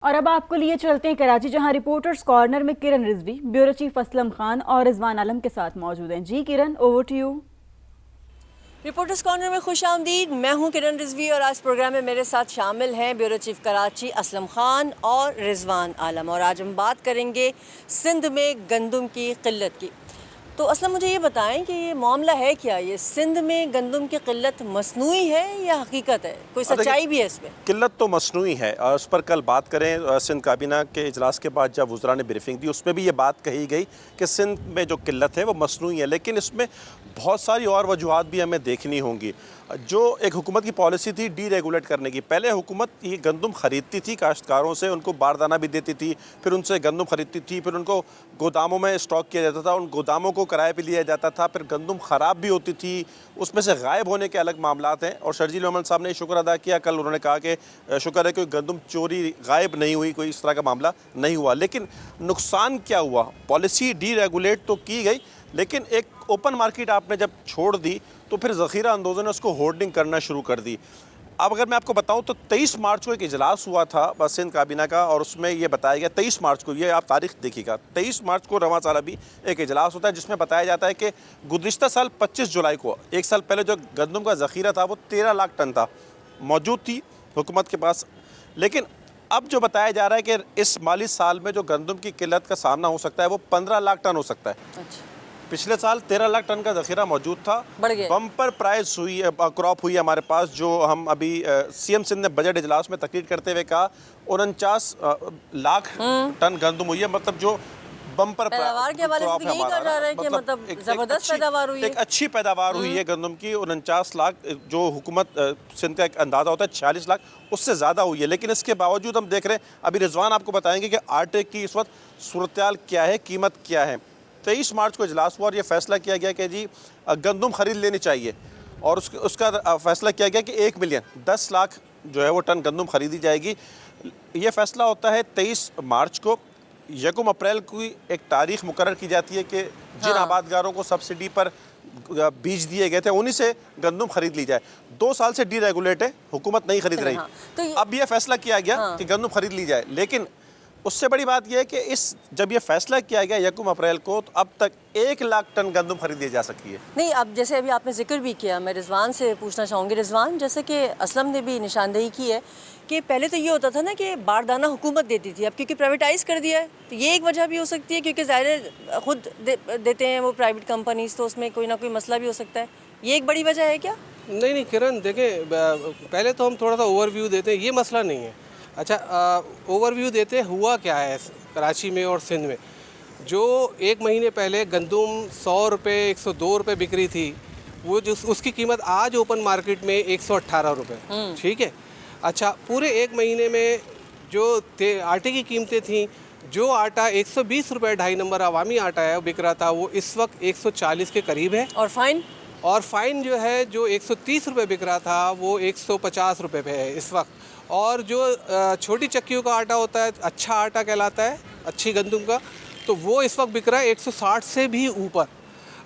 और अब आपको लिए चलते हैं कराची, जहां रिपोर्टर्स कॉर्नर में किरण रिजवी, ब्यूरो चीफ असलम खान और रिजवान आलम के साथ मौजूद हैं। जी Kiran, over to you. Reporters corner में खुश आमदीद। मैं हूं किरण रिजवी और आज प्रोग्राम में मेरे साथ शामिल हैं ब्यूरो चीफ कराची असलम खान और रिजवान आलम। और आज हम बात करेंगे सिंध में गंदम की किल्लत की। तो असलम, मुझे ये बताएं कि ये मामला है क्या? ये सिंध में गंदम की किल्लत मसनूई है या हकीकत है? कोई सच्चाई भी है इसमें? किल्लत तो मसनूई है और उस पर कल बात करें। सिंध काबीना के इजलास के बाद जब वज़रा ने ब्रीफिंग दी उसमें भी ये बात कही गई कि सिंध में जो किल्लत है वो मसनूई है, लेकिन इसमें बहुत सारी और वजूहात भी हमें देखनी होंगी। जो एक हुकूमत की पॉलिसी थी डी रेगुलेट करने की, पहले हुकूमत ये गंदम ख़रीदती थी काश्तकारों से, उनको बारदाना भी देती थी, फिर उनसे गंदम ख़रीदती थी, फिर उनको गोदामों में स्टॉक किया जाता था, उन गोदामों को किराए पे लिया जाता था, फिर गंदम ख़राब भी होती थी, उसमें से गायब होने के अलग मामलात हैं। और शर्जील मोहम्मद साहब ने शुक्र अदा किया, कल उन्होंने कहा कि शुक्र है कि गंदम चोरी गायब नहीं हुई, कोई इस तरह का मामला नहीं हुआ। लेकिन नुकसान क्या हुआ? पॉलिसी डी रेगुलेट तो की गई, लेकिन एक ओपन मार्केट आपने जब छोड़ दी तो फिर ज़ख़ीरा अंदोज़ों ने उसको होर्डिंग करना शुरू कर दी। अब अगर मैं आपको बताऊं तो 23 मार्च को एक इजलास हुआ था सिंध काबीना का, और उसमें यह बताया गया 23 मार्च को, ये आप तारीख देखिएगा, 23 मार्च को रवां साल अभी एक इजलास होता है जिसमें बताया जाता है कि गुज़िश्ता साल 25 जुलाई को, एक साल पहले जो गंदम का ज़ख़ीरा था वो 13 लाख टन था, मौजूद थी हुकूमत के पास। लेकिन अब जो बताया जा रहा है कि इस माली साल में जो गंदम की किल्लत का सामना हो सकता है वो 15 लाख टन हो सकता है। अच्छा। पिछले साल 13 लाख टन का ज़ख़ीरा मौजूद था, बढ़ गया। बम्पर प्राइस हुई, क्रॉप हुई हमारे पास, जो हम अभी सीएम सिंध ने बजट इजलास में तकरीर करते हुए कहा 49 लाख टन गंदम हुई है। मतलब जो बम्पर पैदावार के हवाले से तो यही कहा जा रहा है कि मतलब ज़बरदस्त पैदावार हुई है, एक अच्छी पैदावार हुई है गंदम की। 49 लाख जो हुकूमत सिंध का एक अंदाज़ा होता है 46 लाख, उससे ज़्यादा हुई है। लेकिन इसके बावजूद हम देख रहे हैं, अभी रिजवान आपको बताएंगे कि आटे की इस वक्त सूरत क्या है, कीमत क्या है। 23 मार्च को इजलास हुआ और ये फैसला किया गया कि जी गंदम ख़रीद लेनी चाहिए, और उसका फैसला किया गया कि 1 मिलियन 10 लाख जो है वो टन गंदम ख़रीदी जाएगी। ये फ़ैसला होता है 23 मार्च को। 1 अप्रैल की एक तारीख मुकर्रर की जाती है कि जिन आबादगारों को सब्सिडी पर बीज दिए गए थे उन्हीं से गंदम खरीद ली जाए। 2 साल से डी रेगुलेट है, हुकूमत नहीं खरीद रही। तो अब ये फैसला किया गया कि गंदम खरीद ली जाए, लेकिन उससे बड़ी बात यह है कि जब ये फैसला किया गया 1 अप्रैल को, तो अब तक 1 लाख टन गंदम खरीदी जा सकती है। नहीं, अब जैसे अभी आपने जिक्र भी किया, मैं रिजवान से पूछना चाहूँगी। रिजवान, जैसे कि असलम ने भी निशानदेही की है कि पहले तो ये होता था ना कि बारदाना हुकूमत देती थी, अब क्योंकि प्राइवेटाइज़ कर दिया है तो ये एक वजह भी हो सकती है, क्योंकि ज़ाहिर खुद देते हैं वो प्राइवेट कंपनीज, तो उसमें कोई ना कोई मसला भी हो सकता है। ये एक बड़ी वजह है क्या? नहीं किरण, देखें, पहले तो हम थोड़ा सा ओवरव्यू देते हैं, ये मसला नहीं है। अच्छा, ओवरव्यू देते हैं हुआ क्या है कराची में और सिंध में। जो 1 महीने पहले गंदम 100 रुपये 102 रुपये बिक रही थी, वो जो उसकी कीमत आज ओपन मार्केट में 118 रुपये। ठीक है। अच्छा, पूरे 1 महीने में जो आटे की कीमतें थीं, जो आटा 120 रुपये 2.5 नंबर अवामी आटा है वो बिक रहा था, वो इस वक्त 140 के करीब है। और फ़ाइन जो है, जो 130 रुपये बिक रहा था वो 150 रुपये पे है इस वक्त। और जो छोटी चक्कियों का आटा होता है, अच्छा आटा कहलाता है, अच्छी गंदम का, तो वो इस वक्त बिक रहा है 160 से भी ऊपर।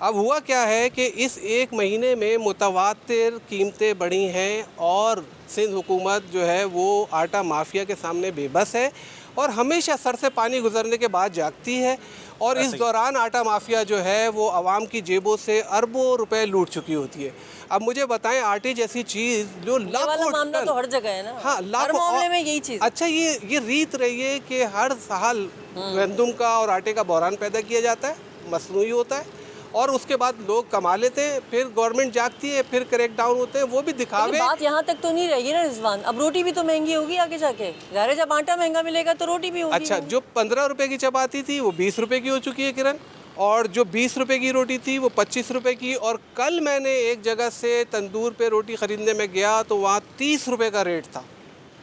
अब हुआ क्या है कि इस 1 महीने में मुतवातिर कीमतें बढ़ी हैं और सिंध हुकूमत जो है वो आटा माफिया के सामने बेबस है और हमेशा सर से पानी गुजरने के बाद जागती है। और इस दौरान आटा माफिया जो है वो आवाम की जेबों से अरबों रुपए लूट चुकी होती है। अब मुझे बताएं, आटे जैसी चीज़ जो लाखों मामला तो हर जगह है ना। हाँ, हर मामले में यही चीज़। अच्छा, ये रीत रही है कि हर साल गंदम का और आटे का बहरान पैदा किया जाता है, मसनूई होता है, और उसके बाद लोग कमा लेते हैं, फिर गवर्नमेंट जागती है, फिर क्रैक डाउन होते हैं, वो भी दिखावे। बात यहाँ तक तो नहीं रहेगी ना रिजवान, अब रोटी भी तो महंगी होगी आगे जाके। ज़ाहिर है जब आटा महंगा मिलेगा तो रोटी भी होगी। अच्छा, जो 15 रुपए की चपाती थी वो 20 रुपए की हो चुकी है किरण, और जो 20 रुपए की रोटी थी वो 25 रुपए की। और कल मैंने एक जगह से तंदूर पे रोटी ख़रीदने में गया तो वहाँ 30 रुपए का रेट था।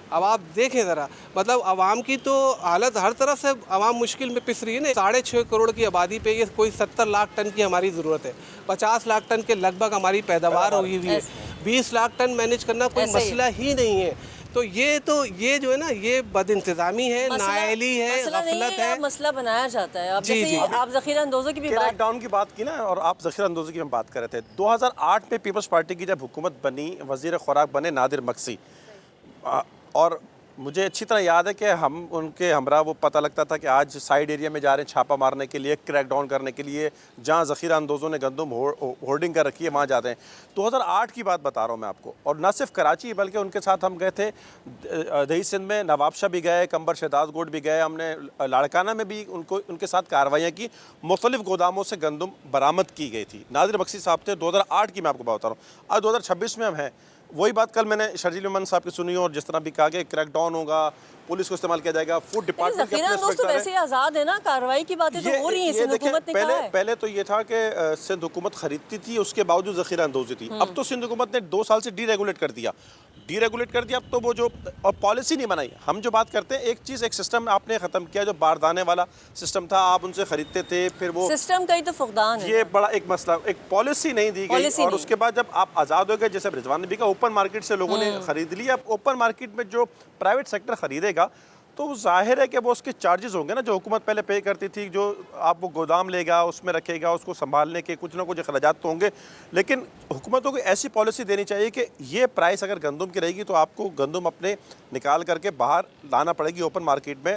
अब आप देखें ज़रा, मतलब आवाम की तो हालत हर तरफ से, आवाम मुश्किल में पिस रही है ना। 6.5 करोड़ की आबादी पे ये कोई 70 लाख टन की हमारी ज़रूरत है, 50 लाख टन के लगभग हमारी पैदावार हुई हुई है। 20 लाख टन मैनेज करना कोई मसला ही नहीं है। तो ये जो है ना, ये बदइंतज़ामी है, नाअहली है, गफलत है। मसला बनाया जाता है। अब जैसे आप ज़ख़ीरा अंदोज़ों की भी लॉकडाउन की बात की ना, और आप ज़ख़ीरा अंदोज़ी की हम बात कर रहे थे। 2008 में पीपल्स पार्टी की जब हुकूमत बनी, वज़ीर खुराक बने नादिर मक्सी, और मुझे अच्छी तरह याद है कि हम उनके हमरा वो पता लगता था कि आज साइड एरिया में जा रहे हैं छापा मारने के लिए, क्रैक डाउन करने के लिए, जहाँ ज़ख़ीरा अंदोज़ों ने गंदम होर्डिंग कर रखी है वहाँ जाते हैं। 2008 की बात बता रहा हूँ मैं आपको। और न सिर्फ कराची बल्कि उनके साथ हम गए थे दही सिंध में, नवाबशाह भी गए, कंबर शहदाद गोड भी गए, हमने लाड़काना में भी उनके साथ कार्रवाइयाँ की। मुख्तलिफ गोदामों से गंदम बरामद की गई थी। नादिर बख्शी साहब थे 2008 की, मैं आपको बता रहा हूँ। आज 2026 में हम हैं। वही बात कल मैंने शर्जील मेमन साहब की सुनी और जिस तरह भी कहा कि क्रैक डाउन होगा, पुलिस को इस्तेमाल किया जाएगा, फूड डिपार्टमेंट ज़ख़ीरा अंदोज़ तो वैसे ही आज़ाद है ना, कार्रवाई की बातें तो हो रही हैं। सिंध हुकूमत ने कहा है पहले तो ये था कि सिंध हुकूमत खरीदती थी, उसके बावजूद ज़ख़ीरा अंदोज़ी थी। अब तो सिंध हुकूमत ने 2 साल से डीरेगुलेट कर दिया। अब तो वो जो और पॉलिसी नहीं बनाई। हम जो बात करते हैं, एक चीज़, एक सिस्टम आपने ख़त्म किया जो बारदाने वाला सिस्टम था, आप उनसे ख़रीदते थे, फिर वो सिस्टम का ही तो फुकदान है। ये बड़ा एक मसला, एक पॉलिसी नहीं दी गई। और उसके बाद जब आप आज़ाद हो गए, जैसे रिजवान ने भी कहा, ओपन मार्केट से लोगों ने ख़रीद लिया। अब ओपन मार्केट में जो प्राइवेट सेक्टर ख़रीदेगा तो जाहिर है कि वो उसके चार्जेस होंगे ना, जो हुकूमत पहले पे करती थी। जो आप वो गोदाम लेगा, उसमें रखेगा, उसको संभालने के कुछ ना कुछ अखराजात तो होंगे। लेकिन हुकूमतों को ऐसी पॉलिसी देनी चाहिए कि ये प्राइस अगर गंदम की रहेगी तो आपको गंदम अपने निकाल करके बाहर लाना पड़ेगी, ओपन मार्केट में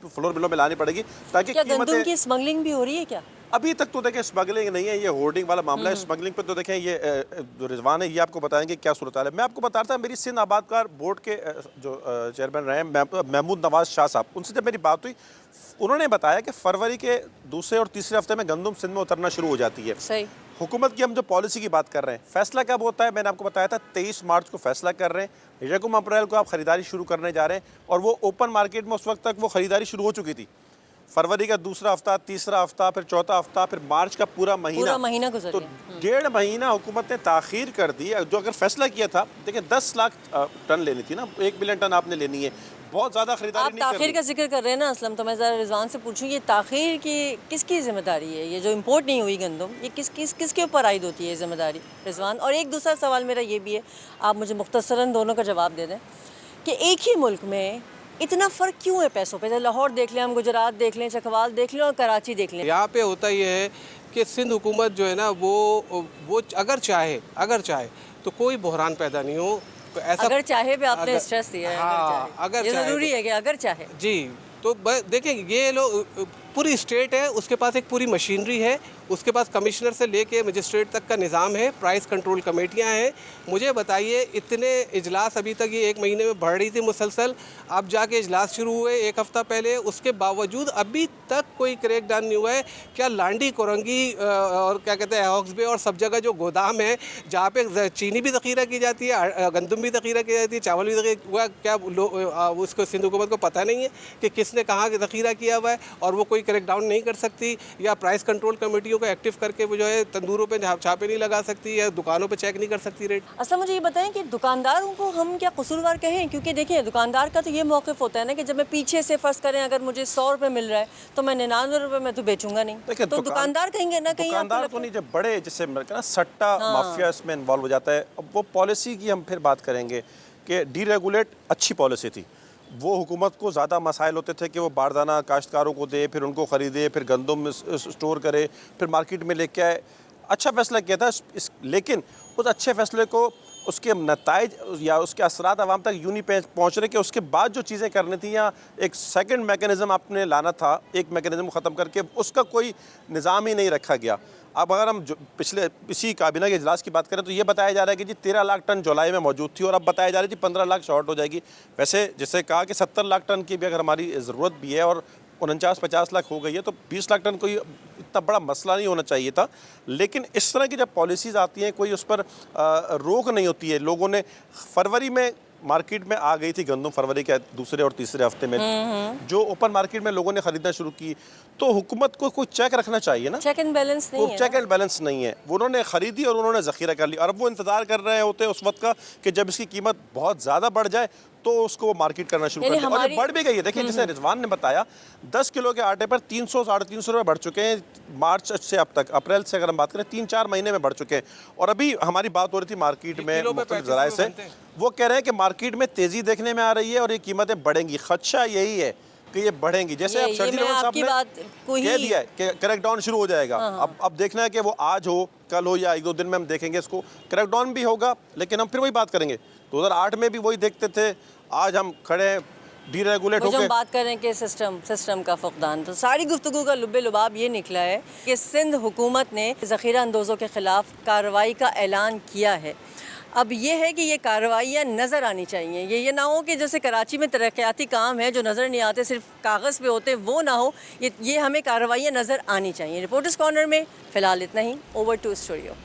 फ्लोर मिलों में लानी पड़ेगी, ताकि क्या गंदम की स्मगलिंग भी हो रही है क्या? अभी तक तो देखें स्मगलिंग नहीं है, ये होर्डिंग वाला मामला है। स्मगलिंग पे तो देखें ये जो रिजवान है ये आपको बताएंगे क्या सूरत हाल है। मैं आपको बता रहा था, मेरी सिंध आबादकार बोर्ड के जो चेयरमैन रहे महमूद नवाज शाह साहब, उनसे जब मेरी बात हुई, उन्होंने बताया कि फरवरी के दूसरे और तीसरे हफ्ते में गंदम सिंध में उतरना शुरू हो जाती है। सही। हुकूमत की हम जो पॉलिसी की बात कर रहे हैं, फैसला कब होता है? मैंने आपको बताया था 23 मार्च को फैसला कर रहे हैं, 1 अप्रैल को आप ख़रीदारी शुरू करने जा रहे हैं। और वो ओपन मार्केट में उस वक्त तक वो ख़रीदारी शुरू हो चुकी थी। फरवरी का दूसरा हफ्ता, तीसरा हफ्ता, फिर चौथा हफ्ता, फिर मार्च का पूरा महीना गुजर तो गया। 1.5 महीना हुकूमत ने ताख़ीर कर दी। जो अगर फैसला किया था, देखिए 10 लाख टन लेनी थी ना, 1 मिलियन टन आपने लेनी है, बहुत ज़्यादा खरीदारी आप नहीं ताख़ीर का जिक्र कर रहे हैं ना असलम, तो मैं ज़रा रिजवान से पूछूं, ये ताख़ीर की किसकी ज़िम्मेदारी है? ये जो इम्पोर्ट नहीं हुई गंदम, ये किसके ऊपर आयद होती है ज़िम्मेदारी, रिजवान? और एक दूसरा सवाल मेरा ये भी है, आप मुझे मुख्तसरन दोनों का जवाब दे दें कि एक ही मुल्क में इतना फ़र्क क्यों है पैसों पे? लाहौर देख लें, हम गुजरात देख लें, चकवाल देख लें और कराची देख लें। यहाँ पे होता ये है कि सिंध हुकूमत जो है ना वो अगर चाहे तो कोई बहरान पैदा नहीं हो। ऐसा अगर चाहे भी आपने स्ट्रेस दिया है, हाँ, अगर ये चाहे ज़रूरी है कि अगर चाहे। जी, तो देखें, ये लोग पूरी स्टेट है, उसके पास एक पूरी मशीनरी है, उसके पास कमिश्नर से लेके मजिस्ट्रेट तक का निज़ाम है, प्राइस कंट्रोल कमेटियां हैं। मुझे बताइए, इतने इजलास अभी तक ये 1 महीने में बढ़ रही थी मुसलसल, अब जाके इजलास शुरू हुए 1 हफ़्ता पहले, उसके बावजूद अभी तक कोई क्रैक डाउन नहीं हुआ है। क्या लांडी, कोरंगी और क्या कहते हैं हॉक्स बे और सब जगह जो गोदाम है जहाँ पे चीनी भी ज़ख़ीरा की जाती है, गंदम भी ज़ख़ीरा की जाती है, चावल भी ज़ख़ीरा हुआ, क्या उसको सिंध हुकूमत को पता नहीं है कि किसने कहाँ ज़ख़ीरा किया हुआ है? और वो कोई क्रैक डाउन नहीं कर सकती, या प्राइस कंट्रोल कमेटियों को एक्टिव करके वो जो है तंदूरों पे छापे नहीं लगा सकती, या दुकानों पे चेक नहीं कर सकती रेट। असल मुझे ये बताएं कि दुकानदारों को हम क्या कसूरवार कहें? क्योंकि देखिए, दुकानदार का तो ये मौक़िफ़ होता है ना कि जब मैं पीछे से फ़र्ज़ करें अगर मुझे 100 रुपये मिल रहा है तो मैं 99 रुपये में तो बेचूंगा नहीं। तो दुकानदार कहेंगे ना, कहीं दुकानदार तो नहीं, जब बड़े जैसे ना सट्टा माफिया इसमें इन्वॉल्व हो जाता है। अब वो पॉलिसी की हम फिर बात करेंगे कि डीरेगुलेट अच्छी पॉलिसी थी। वो हुकूमत को ज़्यादा मसाइल होते थे कि वो बारदाना काश्तकारों को दे, फिर उनको ख़रीदे, फिर गंदम स्टोर करे, फिर मार्केट में लेके आए। अच्छा फ़ैसला किया था लेकिन उस अच्छे फ़ैसले को, उसके नताइज या उसके असरात आवाम तक यूँ नहीं पहुँच रहे कि उसके बाद जो चीज़ें करनी थी, या एक सेकंड मैकेनिज़्म आपने लाना था, एक मैकेनिज़्म ख़त्म करके उसका कोई निज़ाम ही नहीं रखा गया। अब अगर हम पिछले इसी काबीना के इजलास की बात करें तो ये बताया जा रहा है कि जी 13 लाख टन जुलाई में मौजूद थी, और अब बताया जा रहा है जी 15 लाख शॉर्ट हो जाएगी। वैसे जैसे कहा कि 70 लाख टन की भी अगर हमारी ज़रूरत भी है और 49-50 लाख हो गई है, तो 20 लाख टन कोई इतना बड़ा मसला नहीं होना चाहिए था। लेकिन इस तरह की जब पॉलिसीज़ आती हैं, कोई उस पर रोक नहीं होती है। लोगों ने फरवरी में मार्केट में आ गई थी गंदम, फरवरी के दूसरे और तीसरे हफ्ते में जो ओपन मार्केट में लोगों ने खरीदना शुरू की, तो हुकूमत को कोई चेक रखना चाहिए ना। चेक एंड बैलेंस नहीं है। चेक एंड बैलेंस नहीं है। उन्होंने ख़रीदी और उन्होंने ज़ख़ीरा कर लिया, और अब वो इंतज़ार कर रहे होते हैं उस वक्त का कि जब इसकी कीमत बहुत ज़्यादा बढ़ जाए तो उसको वो मार्केट करना शुरू कर दिया। और ये बढ़ भी गई है। देखिए, जैसे रिजवान ने बताया, 10 किलो के आटे पर 300-350 रुपये बढ़ चुके हैं मार्च से अब तक। अप्रैल से अगर हम बात करें 3-4 महीने में बढ़ चुके हैं। और अभी हमारी बात हो रही थी मार्केट में मुख्तलिफ ज़राए से, वो कह रहे हैं कि मार्केट में तेज़ी देखने में आ रही है और ये कीमतें बढ़ेंगी। खदशा यही है कि ये बढ़ेंगी। जैसे अब शर्जील मेमन साहब ने कह दिया है कि क्रैक डाउन शुरू हो जाएगा। अब देखना है कि वो आज हो, कल हो, या 1-2 दिन में हम देखेंगे इसको। क्रैक डाउन भी होगा, लेकिन हम फिर वही बात करेंगे। 2008 में भी वही देखते थे, आज हम खड़े हैं डीरेगुलेट वो जो हम होकर। बात कर रहे हैं कि सिस्टम का फुकदान, तो सारी गुफ्तगू का लुब्बे लुबाब ये निकला है कि सिंध हुकूमत ने ज़ख़ीरा अंदोज़ों के ख़िलाफ़ कार्रवाई का ऐलान किया है। अब ये है कि ये कार्रवाइयाँ नज़र आनी चाहिए, ये ना हो कि जैसे कराची में तरक्याती काम है जो नज़र नहीं आते, सिर्फ कागज़ पे होते, वो ना हो। ये हमें कार्रवाइयाँ नज़र आनी चाहिए। रिपोर्टर्स कॉर्नर में फ़िलहाल इतना ही। Over to studio.